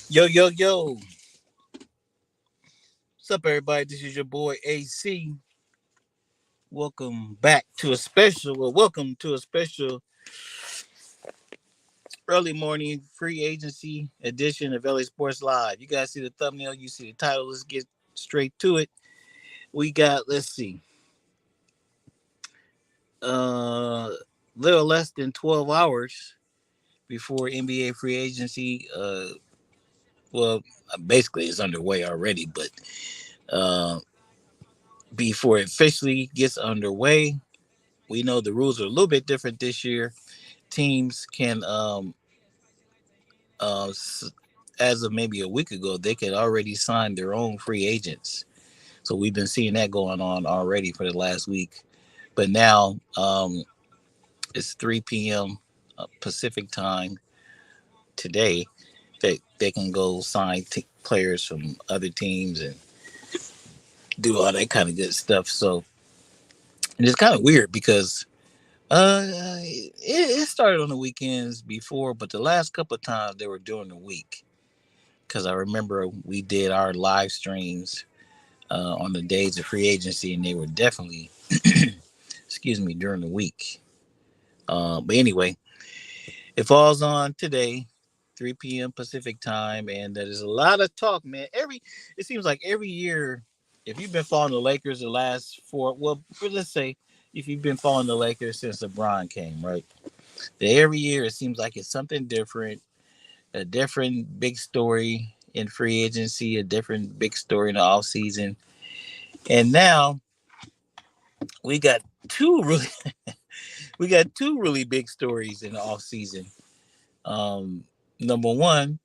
Yo, yo, yo. What's up, everybody? This is your boy AC. Welcome to a special early morning free agency edition of LA Sports Live. You guys see the thumbnail, you see the title. Let's get straight to it. We got, let's see, little less than 12 hours before NBA free agency. Well, basically it's underway already, but uh, before it officially gets underway, we know the rules are a little bit different this year. Teams can, uh, as of maybe a week ago, they could already sign their own free agents. So we've been seeing that going on already for the last week. But now it's 3 p.m. Pacific time today. They can go sign players from other teams and do all that kind of good stuff. So it's kind of weird because it started on the weekends before, but the last couple of times they were during the week. Because I remember we did our live streams on the days of free agency, and they were definitely, excuse me, during the week. But anyway, it falls on today, 3 p.m. Pacific time, and there's a lot of talk, man. It seems like every year, if you've been following the Lakers the last four, well, let's say if you've been following the Lakers since LeBron came, right? That every year it seems like it's something different, a different big story in free agency, a different big story in the off season. And now we got two really we got two really big stories in the off season. Number one,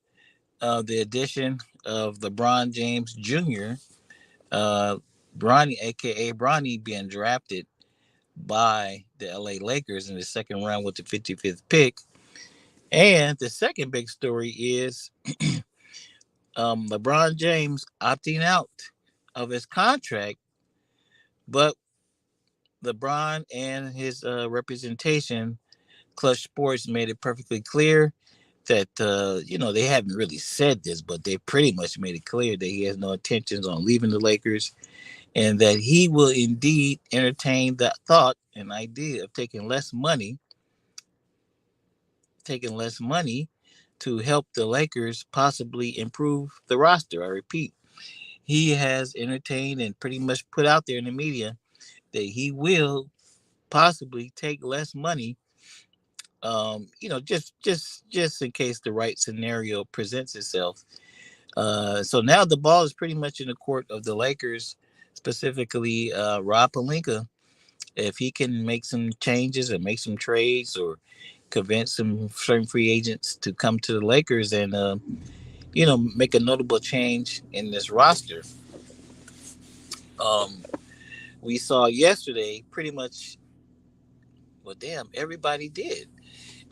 the addition of LeBron James Jr., uh, Bronny, aka Bronny, being drafted by the LA Lakers in the second round with the 55th pick. And the second big story is LeBron James opting out of his contract, but LeBron and his representation, Clutch Sports, made it perfectly clear that they haven't really said this, but they pretty much made it clear that he has no intentions on leaving the Lakers, and that he will indeed entertain the thought and idea of taking less money to help the Lakers possibly improve the roster. I repeat, he has entertained and pretty much put out there in the media that he will possibly take less money, just in case the right scenario presents itself. So now the ball is pretty much in the court of the Lakers, specifically Rob Pelinka. If he can make some changes and make some trades or convince some certain free agents to come to the Lakers and make a notable change in this roster. Um, we saw yesterday pretty much. Well, damn, everybody did.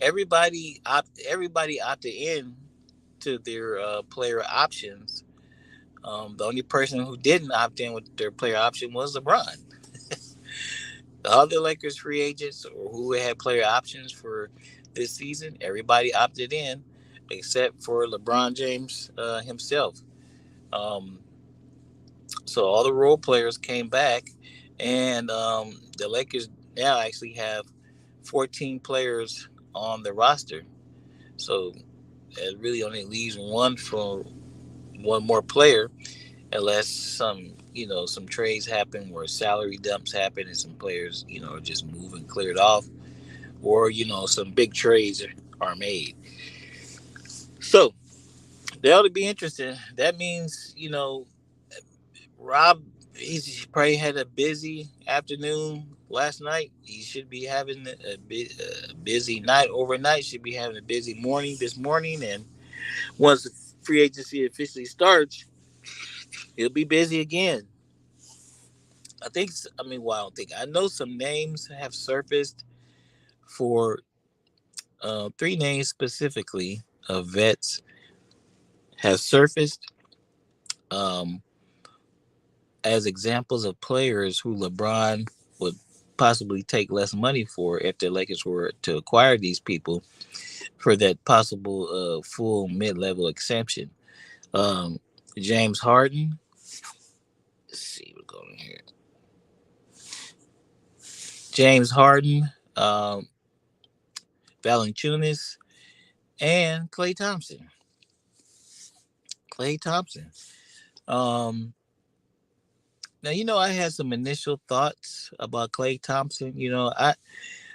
Everybody opted in to their player options. The only person who didn't opt in with their player option was LeBron. The other Lakers free agents or who had player options for this season, everybody opted in except for LeBron James himself. Um, so all the role players came back, and the Lakers now actually have 14 players on the roster. So it really only leaves one more player, unless some trades happen where salary dumps happen and some players are just moved and cleared off, or some big trades are made. So they ought to be interesting. That means Rob, he's probably had a busy afternoon last night. He should be having a busy night overnight. Should be having a busy morning this morning, and once the free agency officially starts, he'll be busy again. I think. I mean, well, I don't think. I know some names have surfaced for three names specifically of vets have surfaced um, as examples of players who LeBron would possibly take less money for if the Lakers were to acquire these people for that possible full mid-level exception. Um, James Harden. Let's see what's going on here. James Harden, Valanciunas, and Klay Thompson. Klay Thompson. Um, Now I had some initial thoughts about Klay Thompson. I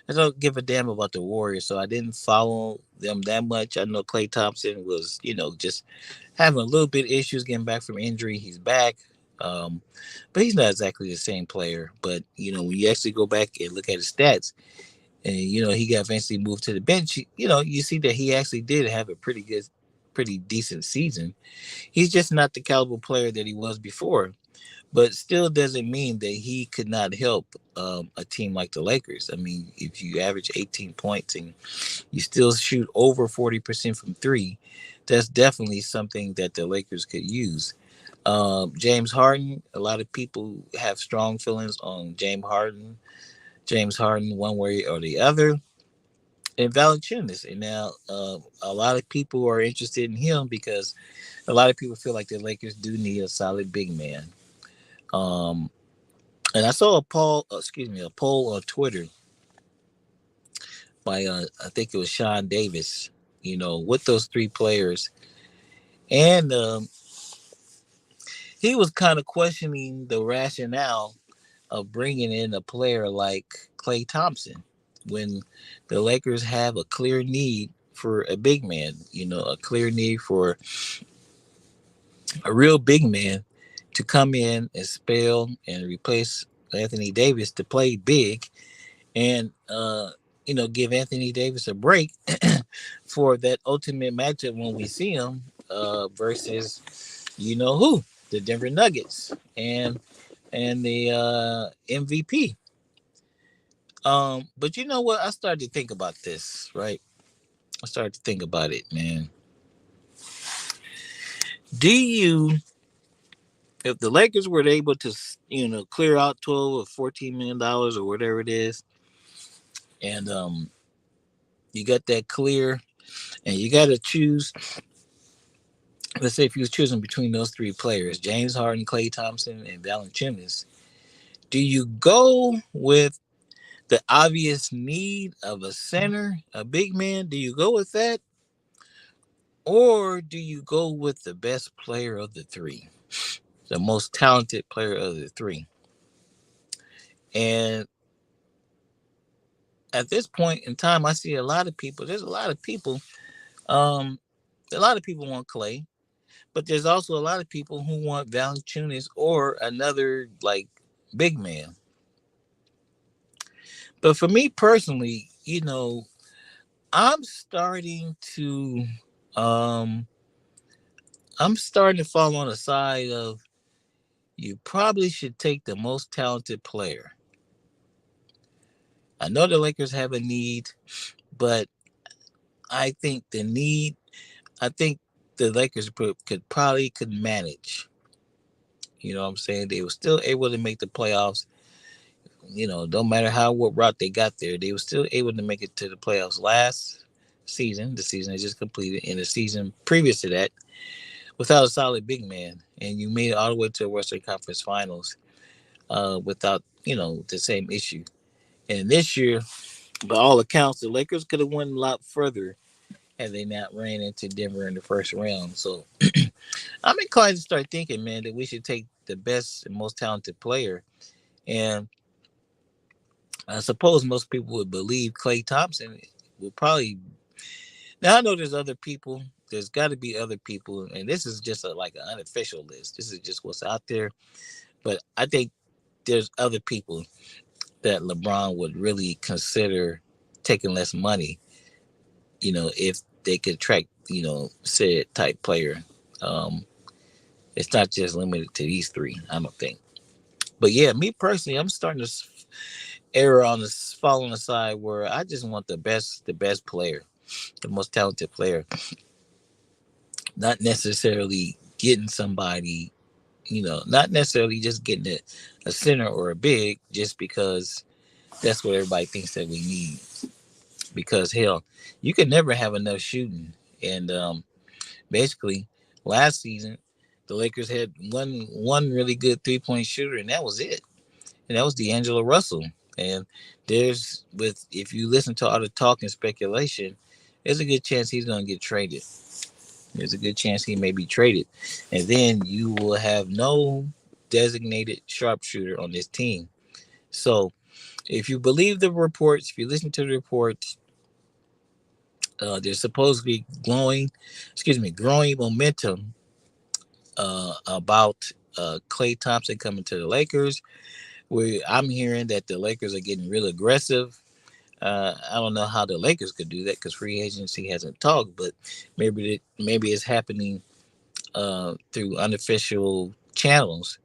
don't give a damn about the Warriors, so I didn't follow them that much. I know Klay Thompson was, just having a little bit of issues getting back from injury. He's back, um, but he's not exactly the same player. But when you actually go back and look at his stats, and he got eventually moved to the bench, you see that he actually did have a pretty good, pretty decent season. He's just not the caliber player that he was before, but still doesn't mean that he could not help a team like the Lakers. I mean, if you average 18 points and you still shoot over 40% from three, that's definitely something that the Lakers could use. James Harden, a lot of people have strong feelings on James Harden, one way or the other, and Valanciunas. And now a lot of people are interested in him because a lot of people feel like the Lakers do need a solid big man. Um, And I saw a poll on Twitter by I think it was Sean Davis. With those three players, and he was kind of questioning the rationale of bringing in a player like Klay Thompson when the Lakers have a clear need for a big man. A clear need for a real big man to come in and spell and replace Anthony Davis to play big and give Anthony Davis a break for that ultimate matchup when we see him versus who, the Denver Nuggets and the MVP. But you know what? I started to think about this, right? I started to think about it, man. Do you, if the Lakers were able to, clear out 12 or $14 million or whatever it is, and you got that clear, and you got to choose, let's say if you was choosing between those three players, James Harden, Klay Thompson, and Valanciunas, do you go with the obvious need of a center, a big man? Do you go with that? Or do you go with the best player of the three, the most talented player of the three? And at this point in time, I see a lot of people, there's um, a lot of people want Klay, but there's also a lot of people who want Valanciunas or another like big man. But for me personally, I'm starting to um I'm starting to fall on the side of you probably should take the most talented player. I know the Lakers have a need, but I think the need I think the Lakers could manage. You know what I'm saying? They were still able to make the playoffs. Don't matter what route they got there, they were still able to make it to the playoffs last season, the season they just completed, and the season previous to that, without a solid big man. And you made it all the way to the Western Conference Finals without, the same issue. And this year, by all accounts, the Lakers could have won a lot further had they not ran into Denver in the first round. So I'm inclined to start thinking, man, that we should take the best and most talented player. And I suppose most people would believe Klay Thompson would probably. Now I know there's other people. There's got to be other people, and this is just like an unofficial list. This is just what's out there. But I think there's other people that LeBron would really consider taking less money. If they could attract, said type player. Um, it's not just limited to these three. I don't think. But yeah, me personally, I'm starting to err on this, fall on the side where I just want the best player, the most talented player, not necessarily getting somebody, not necessarily just getting a center or a big just because that's what everybody thinks that we need. Because hell, you can never have enough shooting, and basically, Last season, the Lakers had one really good 3-point shooter, and that was it. And that was D'Angelo Russell. And there's with if you listen to all the talk and speculation, there's a good chance he's going to get traded. There's a good chance he may be traded, and then you will have no designated sharpshooter on this team. So if you believe the reports, if you listen to the reports, there's supposed to be growing momentum about Klay Thompson coming to the Lakers. Where I'm hearing that the Lakers are getting real aggressive. I don't know how the Lakers could do that because free agency hasn't talked, but maybe it's happening through unofficial channels.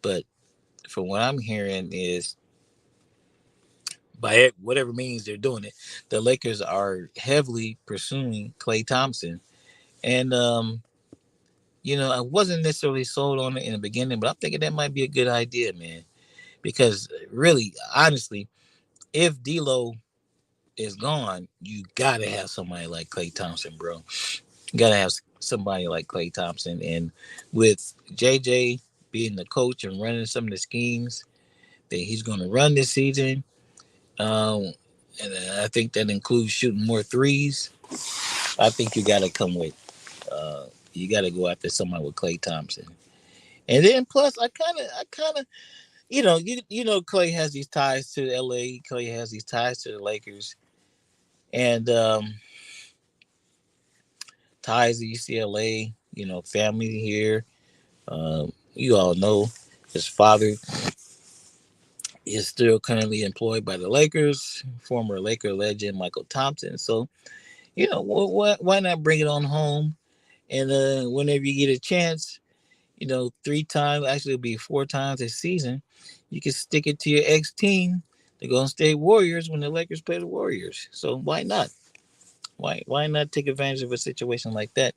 But from what I'm hearing is by whatever means they're doing it, the Lakers are heavily pursuing Klay Thompson, and I wasn't necessarily sold on it in the beginning, but I'm thinking that might be a good idea, man. Because really, honestly, if D'Lo is gone, you gotta have somebody like Klay Thompson, bro. You gotta have somebody like Klay Thompson, and with JJ being the coach and running some of the schemes that he's going to run this season, um, and I think that includes shooting more threes. I think you gotta go after somebody with Klay Thompson, and then plus I kind of Clay has these ties to LA. Clay has these ties to the Lakers, and ties to UCLA. Family here. You all know his father is still currently employed by the Lakers. Former Laker legend Michael Thompson. So why not bring it on home? And whenever you get a chance, 3 times, actually it'll be 4 times this season, you can stick it to your ex team, the Golden State Warriors, when the Lakers play the Warriors. So why not? Why not take advantage of a situation like that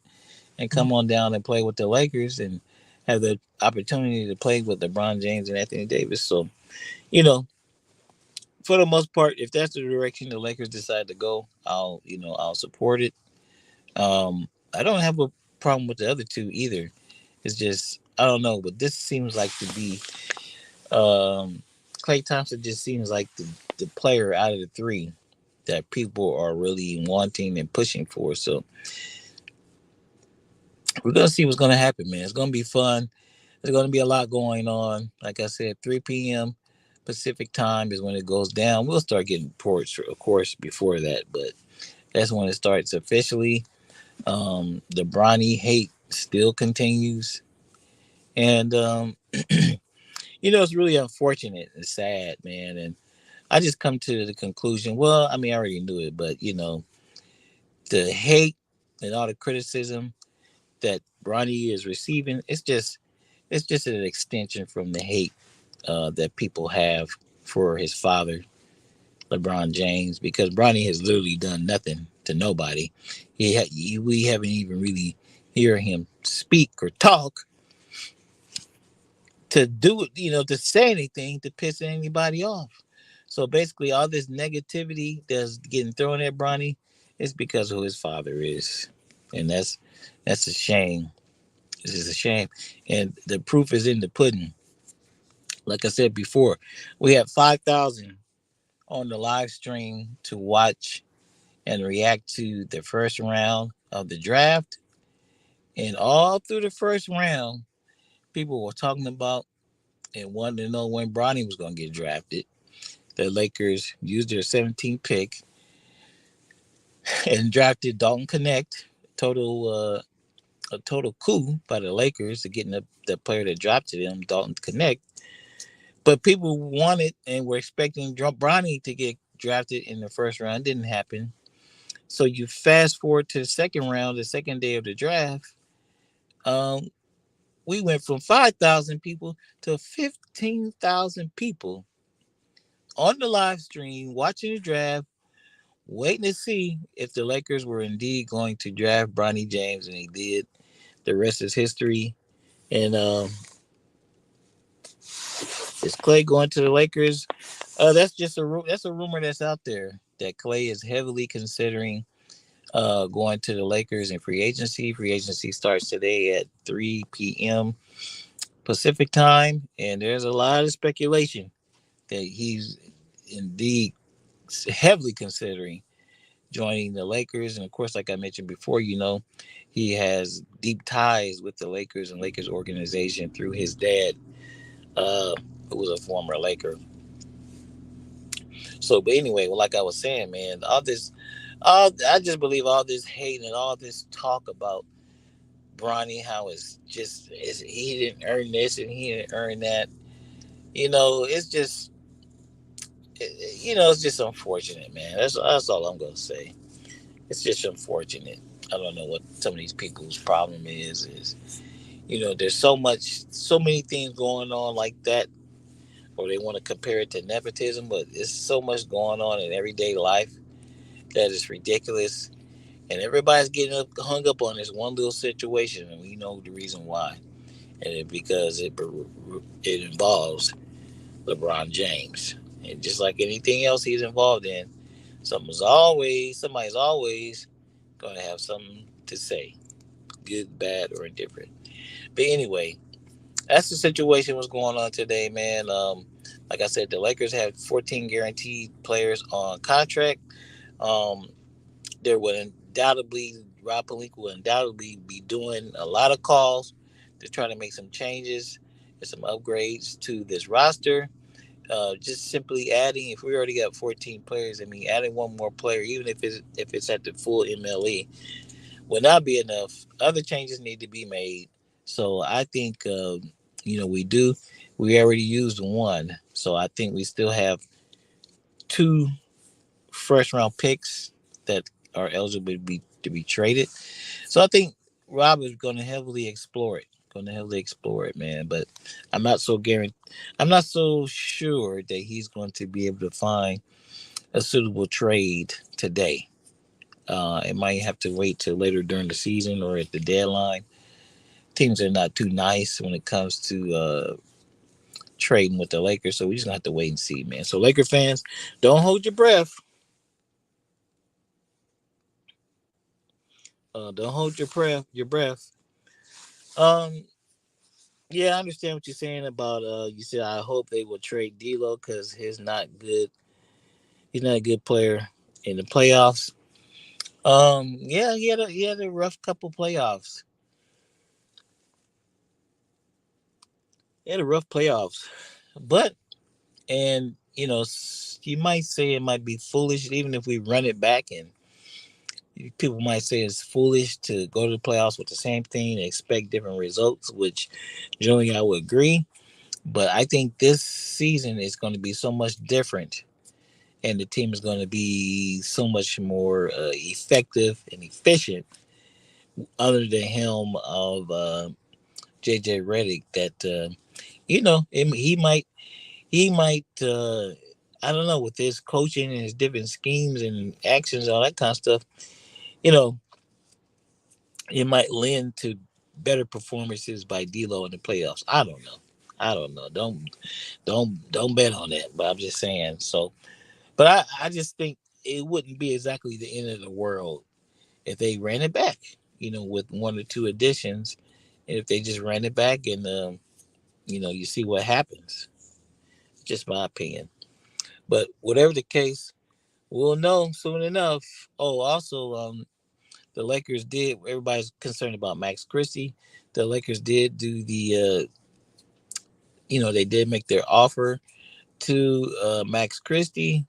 and come on down and play with the Lakers and have the opportunity to play with LeBron James and Anthony Davis? So, you know, for the most part, if that's the direction the Lakers decide to go, I'll support it. I don't have a problem with the other two either. It's just I don't know, but this seems like to be Klay Thompson just seems like the player out of the three that people are really wanting and pushing for. So we're gonna see what's gonna happen, man. It's gonna be fun. There's gonna be a lot going on. Like I said, 3 p.m. Pacific time is when it goes down. We'll start getting reports, of course, before that, but that's when it starts officially. The Bronny hate still continues, and it's really unfortunate and sad, man. And I just come to the conclusion. Well, I mean, I already knew it, but the hate and all the criticism that Bronny is receiving, it's just an extension from the hate that people have for his father, LeBron James, because Bronny has literally done nothing to nobody. We haven't even really hear him speak or talk to do it, to say anything to piss anybody off. So basically, all this negativity that's getting thrown at Bronny is because of who his father is, and that's a shame. This is a shame, and the proof is in the pudding. Like I said before, we had 5,000 on the live stream to watch and react to the first round of the draft, and all through the first round, people were talking about and wanted to know when Bronny was going to get drafted. The Lakers used their 17th pick and drafted Dalton Connect. Total a total coup by the Lakers to getting the player that dropped to them, Dalton Connect. But people wanted and were expecting Bronny to get drafted in the first round. It didn't happen. So you fast forward to the second round, the second day of the draft. Um, we went from 5,000 people to 15,000 people on the live stream watching the draft, waiting to see if the Lakers were indeed going to draft Bronny James, and they did. The rest is history. And is Klay going to the Lakers? That's just that's a rumor that's out there that Klay is heavily considering going to the Lakers in free agency. Free agency starts today at 3 p.m. Pacific time, and there's a lot of speculation that he's indeed heavily considering joining the Lakers. And of course, like I mentioned before, he has deep ties with the Lakers and Lakers organization through his dad, uh, who was a former Laker. So, but anyway, well, like I was saying, man, I just believe all this hate and all this talk about Bronny, how he didn't earn this and he didn't earn that. It's just it's just unfortunate, man. That's all I'm gonna say. It's just unfortunate. I don't know what some of these people's problem is. There's so many things going on like that, or they want to compare it to nepotism, but there's so much going on in everyday life that is ridiculous, and everybody's getting hung up on this one little situation, and we know the reason why, and because it involves LeBron James, and just like anything else he's involved in, somebody's always going to have something to say, good, bad, or indifferent. But anyway, that's the situation what's going on today, man. Like I said, the Lakers have 14 guaranteed players on contract. Um, there will undoubtedly Rob Pelinka will undoubtedly be doing a lot of calls to try to make some changes and some upgrades to this roster. Just simply adding, if we already got 14 players, I mean, adding one more player, even if it's at the full MLE, will not be enough. Other changes need to be made. So I think, we do. We already used one, so I think we still have two first round picks that are eligible to be traded. So I think Rob is going to heavily explore it. Going to heavily explore it, man. But I'm not so guaranteed. I'm not so sure that he's going to be able to find a suitable trade today. It might have to wait till later during the season or at the deadline. Teams are not too nice when it comes to trading with the Lakers, so we just gonna have to wait and see, man. So Laker fans, don't hold your breath. Don't hold your breath. Your breath. Um, yeah, I understand what you're saying about. You said I hope they will trade D'Lo because he's not good. He's not a good player in the playoffs. Yeah, he had a rough couple playoffs. He had a rough playoffs, but and you might say it might be foolish, even if we run it back, and people might say it's foolish to go to the playoffs with the same thing and expect different results, which generally I would agree. But I think this season is going to be so much different, and the team is going to be so much more effective and efficient under the helm of JJ Redick that he might I don't know, with his coaching and his different schemes and actions, all that kind of stuff. You know, it might lend to better performances by D'Lo in the playoffs. I don't know. I don't know. Don't bet on that. But I'm just saying. So, but I just think it wouldn't be exactly the end of the world if they ran it back. With one or two additions, and if they just ran it back and you see what happens. Just my opinion. But whatever the case, we'll know soon enough. Oh, also, the Lakers did. Everybody's concerned about Max Christie. The Lakers did do they did make their offer to Max Christie.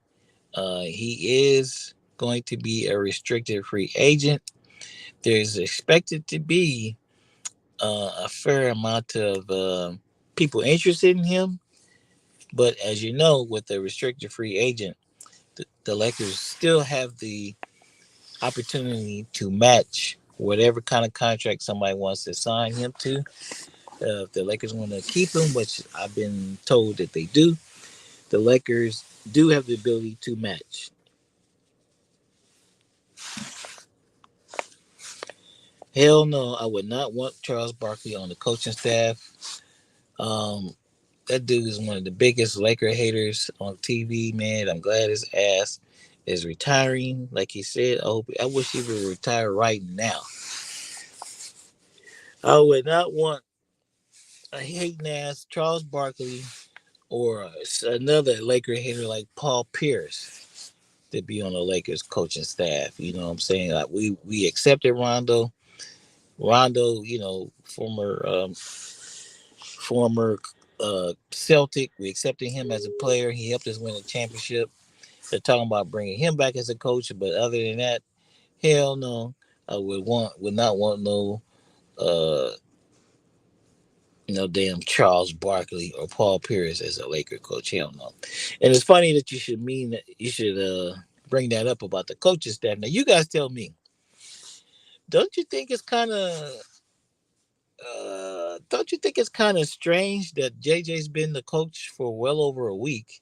He is going to be a restricted free agent. There's expected to be a fair amount of people interested in him. But as you know, with a restricted free agent, the Lakers still have the opportunity to match whatever kind of contract somebody wants to sign him to. If the Lakers want to keep him, which I've been told that they do, the Lakers do have the ability to match. Hell no, I would not want Charles Barkley on the coaching staff. Um, that dude is one of the biggest Laker haters on TV, man. I'm glad his ass is retiring. Like he said, I wish he would retire right now. I would not want a hating ass Charles Barkley or another Laker hater like Paul Pierce to be on the Lakers coaching staff. You know what I'm saying? Like we accepted Rondo. Rondo, former Celtic. We accepted him as a player. He helped us win a championship. They're talking about bringing him back as a coach, but other than that, hell no. I would not want uh no damn Charles Barkley or Paul Pierce as a Laker coach. Hell no. And it's funny that you should bring that up about the coaching staff. Now you guys tell me, don't you think it's kind of don't you think it's kind of strange that JJ's been the coach for well over a week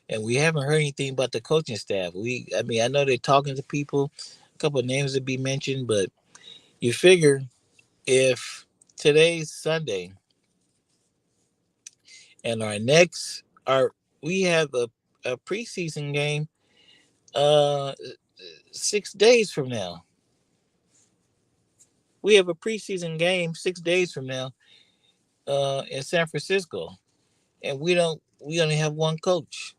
and we haven't heard anything about the coaching staff? I mean, I know they're talking to people, a couple of names to be mentioned, but you figure if today's Sunday and our we have a preseason game 6 days from now. We have a preseason game 6 days from now in San Francisco, and we only have one coach.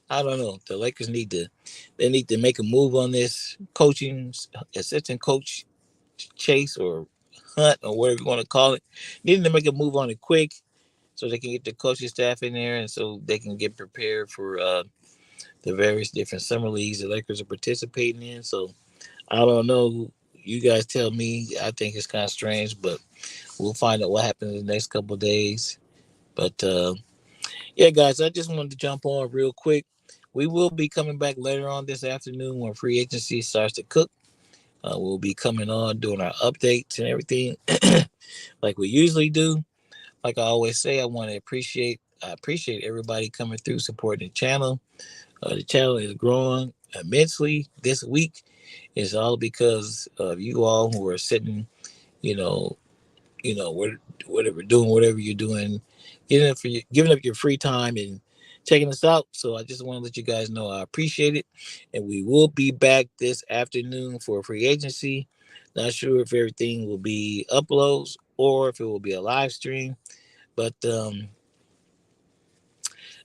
I don't know. The Lakers need to make a move on this coaching assistant coach Chase or Hunt or whatever you want to call it. Needing to make a move on it quick so they can get the coaching staff in there and so they can get prepared for the various different summer leagues the Lakers are participating in. So I don't know. You guys tell me. I think it's kind of strange, but we'll find out what happens in the next couple of days. But yeah, guys, I just wanted to jump on real quick. We will be coming back later on this afternoon when free agency starts to cook. We'll be coming on doing our updates and everything like we usually do. Like I always say, I appreciate everybody coming through supporting the channel. The channel is growing immensely this week. It's all because of you all who are sitting, you know, whatever doing whatever you're doing, giving up your free time and checking us out. So I just want to let you guys know I appreciate it, and we will be back this afternoon for free agency. Not sure if everything will be uploads or if it will be a live stream, but I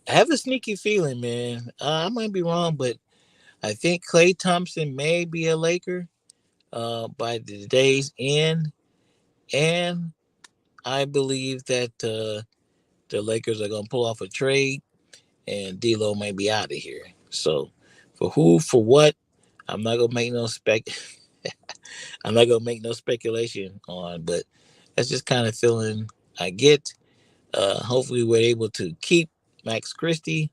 have a sneaky feeling, man. I might be wrong, but I think Klay Thompson may be a Laker by the day's end, and I believe that the Lakers are going to pull off a trade, and D'Lo may be out of here. So, for who, for what, I'm not gonna make no spec. I'm not gonna make no speculation on, but that's just kind of feeling I get. Hopefully, we're able to keep Max Christie,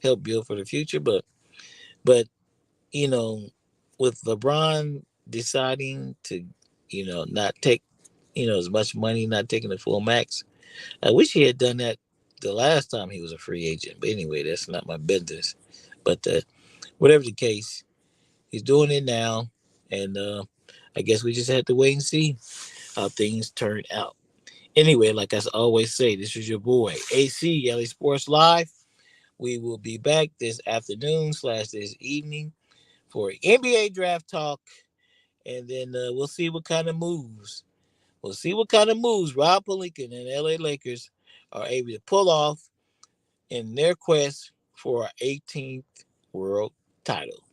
help build for the future. But you know, with LeBron deciding to, not take, as much money, not taking the full max, I wish he had done that the last time he was a free agent. But anyway, that's not my business. But whatever the case, he's doing it now, and I guess we just have to wait and see how things turn out. Anyway, like I always say, this is your boy AC LA Sports Live. We will be back this afternoon slash this evening for NBA draft talk, and then we'll see what kind of moves. We'll see what kind of moves Rob Pelinka and the LA Lakers are able to pull off in their quest for our 18th world title.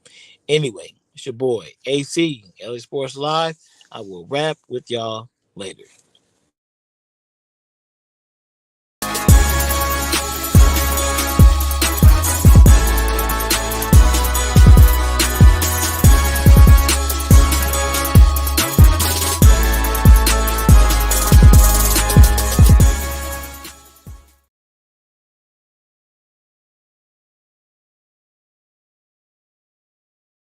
Anyway, it's your boy AC LA Sports Live. I will wrap with y'all later.